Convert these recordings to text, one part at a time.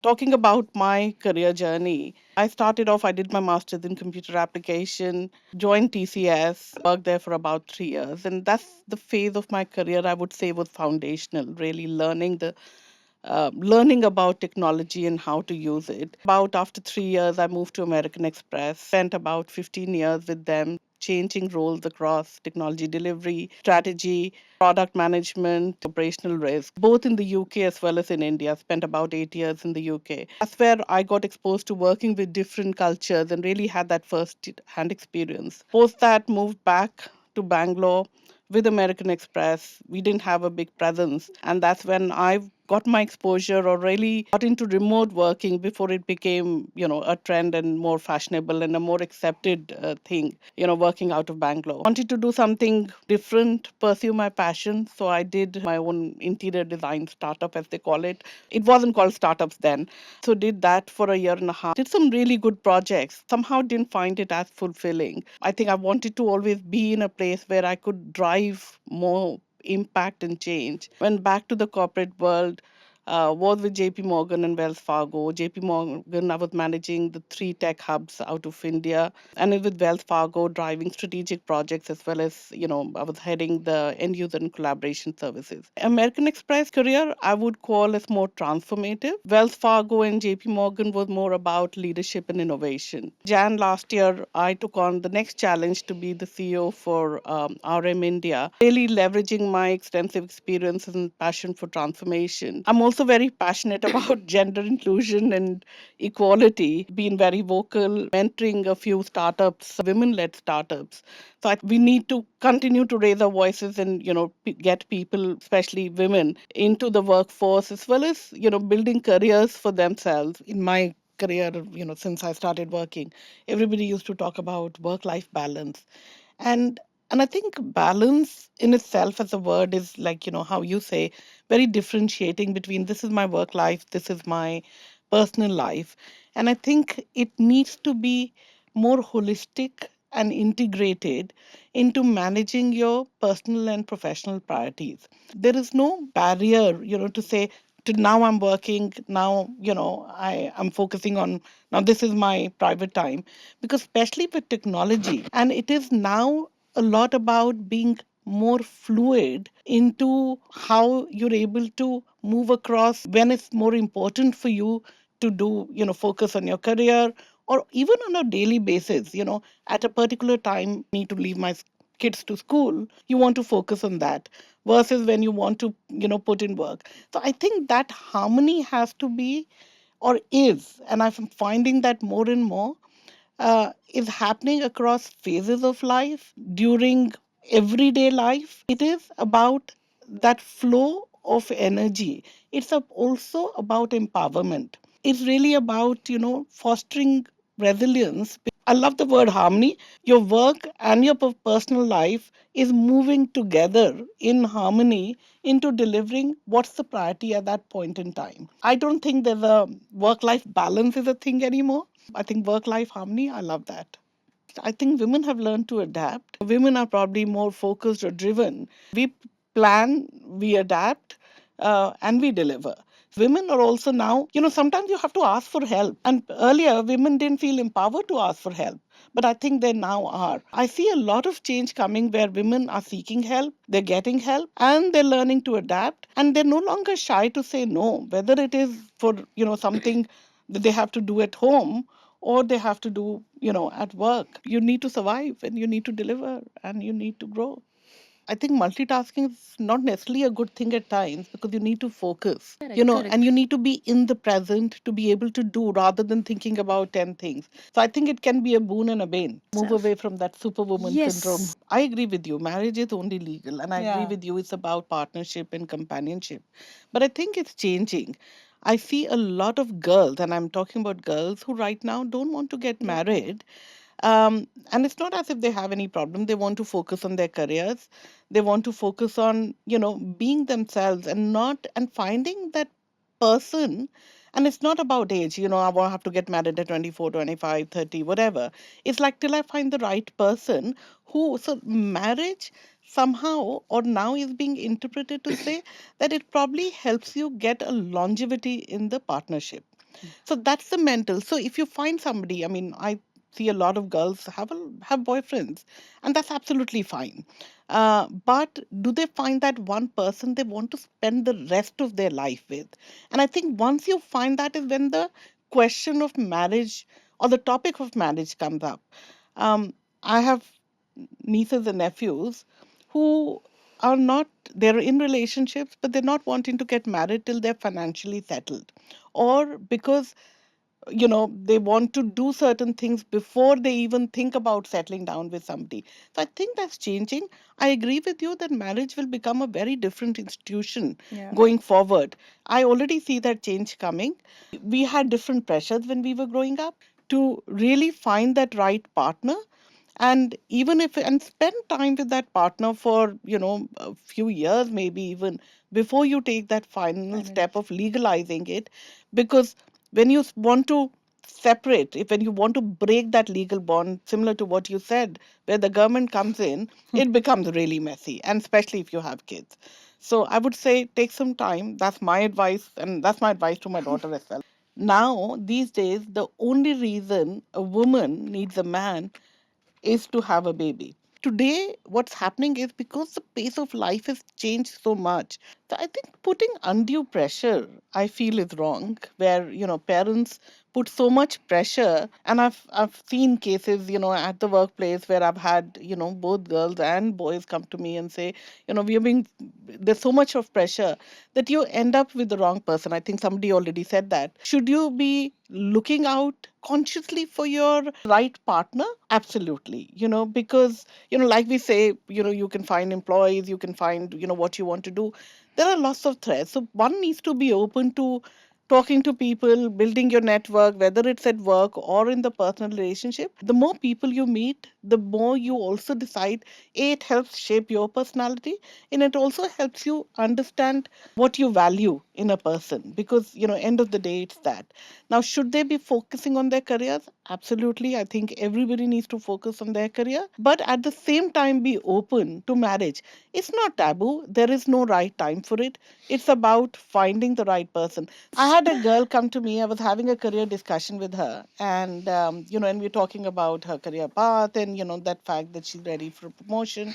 Talking about my career journey, I started off, I did my master's in computer application, joined TCS, worked there for about 3 years. And that's the phase of my career I would say was foundational, really learning about technology and how to use it. About after 3 years, I moved to American Express, spent about 15 years with them, changing roles across technology delivery, strategy, product management, operational risk, both in the UK as well as in India. Spent about 8 years in the UK. That's where I got exposed to working with different cultures and really had that first hand experience. Post that, moved back to Bangalore with American Express. We didn't have a big presence. And that's when I got my exposure or really got into remote working before it became, a trend and more fashionable and a more accepted thing, working out of Bangalore. Wanted to do something different, pursue my passion. So I did my own interior design startup, as they call it. It wasn't called startups then. So did that for a year and a half. Did some really good projects. Somehow didn't find it as fulfilling. I think I wanted to always be in a place where I could drive more impact and change. Went back to the corporate world, was with JP Morgan and Wells Fargo. JP Morgan, I was managing the three tech hubs out of India, and with Wells Fargo, driving strategic projects as well as, I was heading the end user and collaboration services. American Express career, I would call as more transformative. Wells Fargo and JP Morgan was more about leadership and innovation. Jan last year, I took on the next challenge to be the CEO for RM India, really leveraging my extensive experience and passion for transformation. I'm also very passionate about gender inclusion and equality, being very vocal, mentoring a few startups, women-led startups. So we need to continue to raise our voices and, get people, especially women, into the workforce as well as, building careers for themselves. In my career, since I started working, everybody used to talk about work-life balance. And and I think balance in itself as a word is like, how you say, very differentiating between this is my work life, this is my personal life. And I think it needs to be more holistic and integrated into managing your personal and professional priorities. There is no barrier, to say, to now I'm working, now, I am focusing on, now this is my private time. Because especially with technology, and it is now a lot about being more fluid into how you're able to move across when it's more important for you to do, focus on your career, or even on a daily basis, at a particular time, need to leave my kids to school, you want to focus on that versus when you want to, put in work. So I think that harmony has to be, or is, and I'm finding that more and more is happening across phases of life during everyday life. It is about that flow of energy. It's also about empowerment. It's really about, fostering resilience. I love the word harmony. Your work and your personal life is moving together in harmony into delivering what's the priority at that point in time. I don't think there's a work life balance is a thing anymore. I think work life harmony, I love that. I think women have learned to adapt. Women are probably more focused or driven. We plan, we adapt, and we deliver. Women are also now, sometimes you have to ask for help. And earlier, women didn't feel empowered to ask for help. But I think they now are. I see a lot of change coming where women are seeking help, they're getting help, and they're learning to adapt. And they're no longer shy to say no, whether it is for, something that they have to do at home or they have to do, at work. You need to survive and you need to deliver and you need to grow. I think multitasking is not necessarily a good thing at times because you need to focus, Correct, and correct. you need to be in the present to be able to do rather than thinking about 10 things. So I think it can be a boon and a bane. Move Self. away from that superwoman syndrome. Yes. I agree with you. Marriage is only legal, and I agree Yeah. with you. It's about partnership and companionship. But I think it's changing. I see a lot of girls, and I'm talking about girls who right now don't want to get Yeah. married, and it's not as if they have any problem. They want to focus on their careers. They want to focus on, being themselves and not and finding that person. And it's not about age, I won't have to get married at 24, 25, 30, whatever. It's like till I find the right person who, so marriage somehow or now is being interpreted to say that it probably helps you get a longevity in the partnership. So that's the mental. So if you find somebody, I mean, I see a lot of girls have boyfriends, and that's absolutely fine. But do they find that one person they want to spend the rest of their life with? And I think once you find that is when the question of marriage or the topic of marriage comes up. Um, I have nieces and nephews who are not, they're in relationships, but they're not wanting to get married till they're financially settled, or because they want to do certain things before they even think about settling down with somebody. So I think that's changing. I agree with you that marriage will become a very different institution Yeah. going forward. I already see that change coming. We had different pressures when we were growing up to really find that right partner, and even if and spend time with that partner for a few years, maybe even before you take that final Finally. step of legalizing it. Because when you want to separate, if when you want to break that legal bond, similar to what you said, where the government comes in, it becomes really messy, and especially if you have kids. So I would say take some time. That's my advice, and that's my advice to my daughter as well. Now these days, the only reason a woman needs a man is to have a baby. Today, what's happening is because the pace of life has changed so much. So I think putting undue pressure, I feel, is wrong. Where parents put so much pressure, and I've seen cases at the workplace where I've had both girls and boys come to me and say, we are being there's so much of pressure that you end up with the wrong person. I think somebody already said that. Should you be looking out consciously for your right partner? Absolutely. Because, like we say, you can find employees, you can find, what you want to do. There are lots of threads. So one needs to be open to talking to people, building your network, whether it's at work or in the personal relationship. The more people you meet, the more you also decide. A, it helps shape your personality, and it also helps you understand what you value in a person, because end of the day it's that. Now, should they be focusing on their careers? Absolutely. I think everybody needs to focus on their career, but at the same time be open to marriage. It's not taboo. There is no right time for it. It's about finding the right person. I had a girl come to me. I was having a career discussion with her, and and we're talking about her career path, and that fact that she's ready for promotion.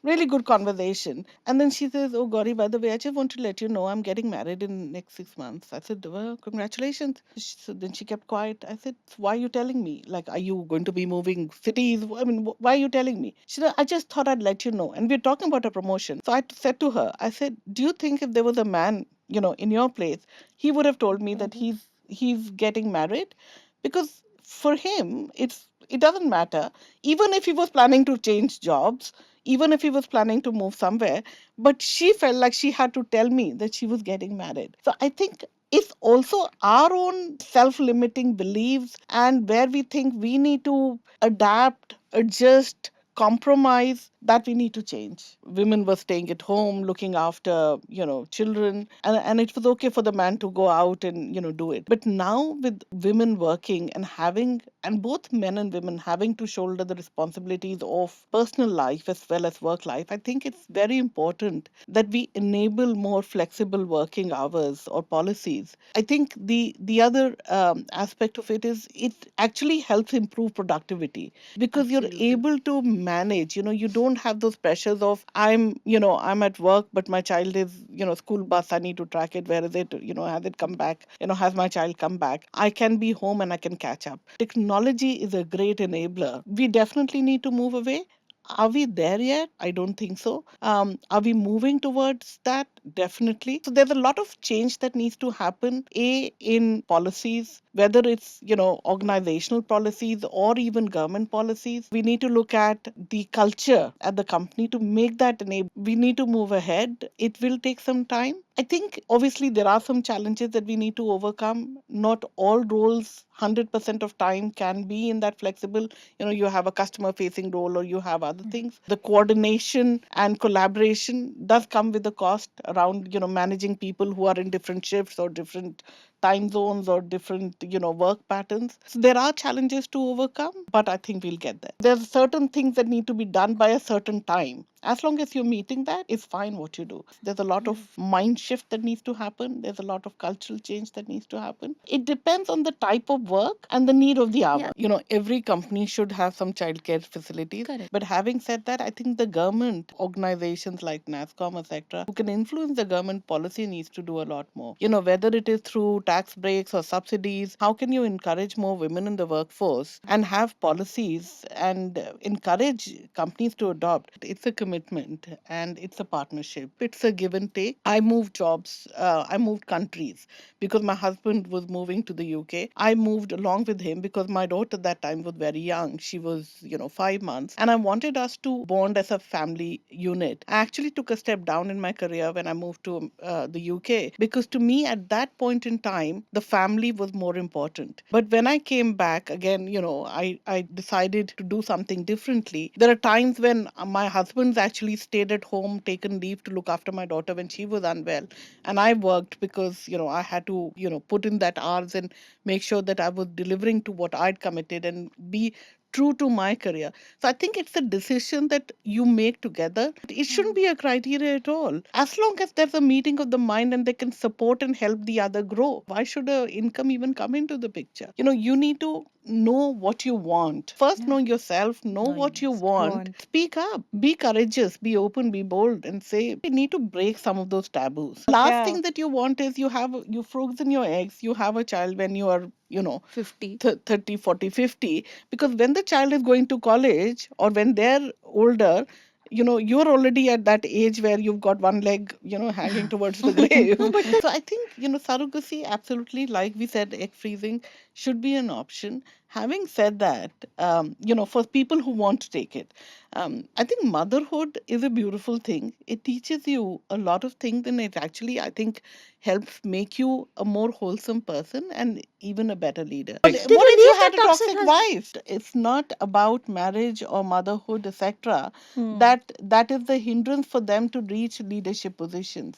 Really good conversation. And then she says, "Oh, Gauri, by the way, I just want to let you know I'm getting married in next 6 months." I said, "Well, congratulations." So then she kept quiet. I said, "Why are you telling me? Like, are you going to be moving cities? I mean, why are you telling me?" She said, "I just thought I'd let you know." And we're talking about a promotion. So I said to her, I said, "Do you think if there was a man, in your place, he would have told me that he's getting married?" Because for him, it doesn't matter. Even if he was planning to change jobs, even if he was planning to move somewhere, but she felt like she had to tell me that she was getting married. So I think it's also our own self limiting beliefs, and where we think we need to adapt, adjust, compromise, that we need to change. Women were staying at home looking after children, and it was okay for the man to go out and do it. But now with women working and having, and both men and women having to shoulder the responsibilities of personal life as well as work life, I think it's very important that we enable more flexible working hours or policies. I think the other aspect of it is it actually helps improve productivity, because you're Absolutely. able to manage. You don't have those pressures of, I'm at work, but my child is school bus, I need to track it, where is it, has it come back, has my child come back. I can be home and I can catch up. Technology is a great enabler. We definitely need to move away. Are we there yet? I don't think so. Are we moving towards that? Definitely. So there's a lot of change that needs to happen, in policies, whether it's, organizational policies or even government policies. We need to look at the culture at the company to make that enable. We need to move ahead. It will take some time. I think obviously there are some challenges that we need to overcome. Not all roles 100% of time can be in that flexible. You have a customer facing role, or you have other things. The coordination and collaboration does come with a cost around managing people who are in different shifts or different time zones or different, work patterns. So there are challenges to overcome, but I think we'll get there. There's certain things that need to be done by a certain time. As long as you're meeting that, it's fine what you do. There's a lot of mind shift that needs to happen. There's a lot of cultural change that needs to happen. It depends on the type of work and the need of the hour. Yeah. Every company should have some childcare facilities. Correct. But having said that, I think the government organizations like NASCOM, etc., who can influence the government policy needs to do a lot more. Whether it is through tax breaks or subsidies, how can you encourage more women in the workforce and have policies and encourage companies to adopt? It's a commitment and it's a partnership. It's a give and take. I moved jobs, I moved countries because my husband was moving to the UK. I moved along with him because my daughter at that time was very young. She was, 5 months. And I wanted us to bond as a family unit. I actually took a step down in my career when I moved to the UK because to me at that point in time, the family was more important. But when I came back again, I decided to do something differently. There are times when my husband's actually stayed at home, taken leave to look after my daughter when she was unwell. And I worked because, I had to, put in that hours and make sure that I was delivering to what I'd committed and be true to my career. So I think it's a decision that you make together. It shouldn't be a criteria at all. As long as there's a meeting of the mind and they can support and help the other grow, why should a income even come into the picture? You need to know what you want. First, know yourself, know what you want. Speak up, be courageous, be open, be bold, and say, we need to break some of those taboos. Last thing that you want is you've frozen your eggs, you have a child when you are, 50. 30, 40, 50, because when the child is going to college or when they're older, you're already at that age where you've got one leg, hanging towards the grave. So I think, surrogacy, absolutely, like we said, egg freezing should be an option. Having said that, for people who want to take it, I think motherhood is a beautiful thing. It teaches you a lot of things, and it actually, I think, helps make you a more wholesome person and even a better leader. But To what if you release had that a toxic toxic husband. wife? It's not about marriage or motherhood, etc. Hmm. That is the hindrance for them to reach leadership positions.